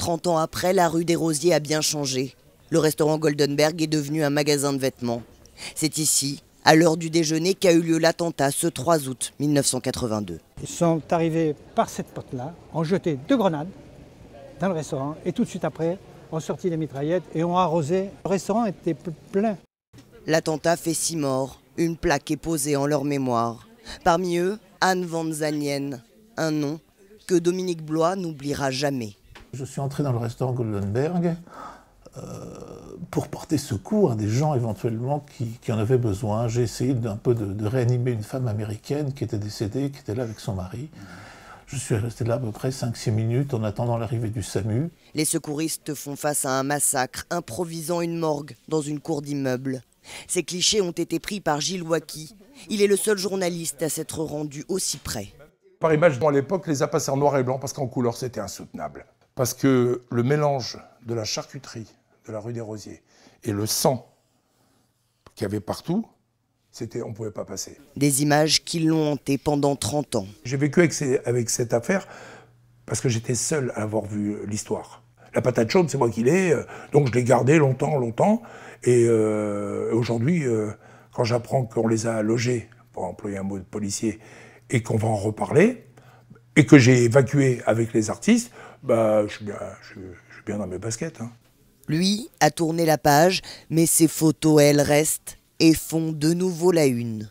30 ans après, la rue des Rosiers a bien changé. Le restaurant Goldenberg est devenu un magasin de vêtements. C'est ici, à l'heure du déjeuner, qu'a eu lieu l'attentat ce 3 août 1982. Ils sont arrivés par cette porte-là, ont jeté 2 grenades dans le restaurant et tout de suite après, ont sorti les mitraillettes et ont arrosé. Le restaurant était plein. L'attentat fait 6 morts. Une plaque est posée en leur mémoire. Parmi eux, Anne Van Zanien, un nom que Dominique Blois n'oubliera jamais. Je suis entré dans le restaurant Goldenberg pour porter secours à des gens éventuellement qui en avaient besoin. J'ai essayé d'un peu de réanimer une femme américaine qui était décédée, qui était là avec son mari. Je suis resté là à peu près 5-6 minutes en attendant l'arrivée du SAMU. Les secouristes font face à un massacre, improvisant une morgue dans une cour d'immeuble. Ces clichés ont été pris par Gilles Wacky. Il est le seul journaliste à s'être rendu aussi près. Par image, à l'époque, les a passés en noir et blanc parce qu'en couleur, c'était insoutenable. Parce que le mélange de la charcuterie de la rue des Rosiers et le sang qu'il y avait partout, on ne pouvait pas passer. Des images qui l'ont hanté pendant 30 ans. J'ai vécu avec cette affaire parce que j'étais seul à avoir vu l'histoire. La patate chaude, c'est moi qui l'ai, donc je l'ai gardée longtemps. Et aujourd'hui, quand j'apprends qu'on les a logés, pour employer un mot de policier, et qu'on va en reparler, et que j'ai évacué avec les artistes, bah, je suis bien dans mes baskets. Hein. Lui a tourné la page, mais ses photos, elles restent et font de nouveau la une.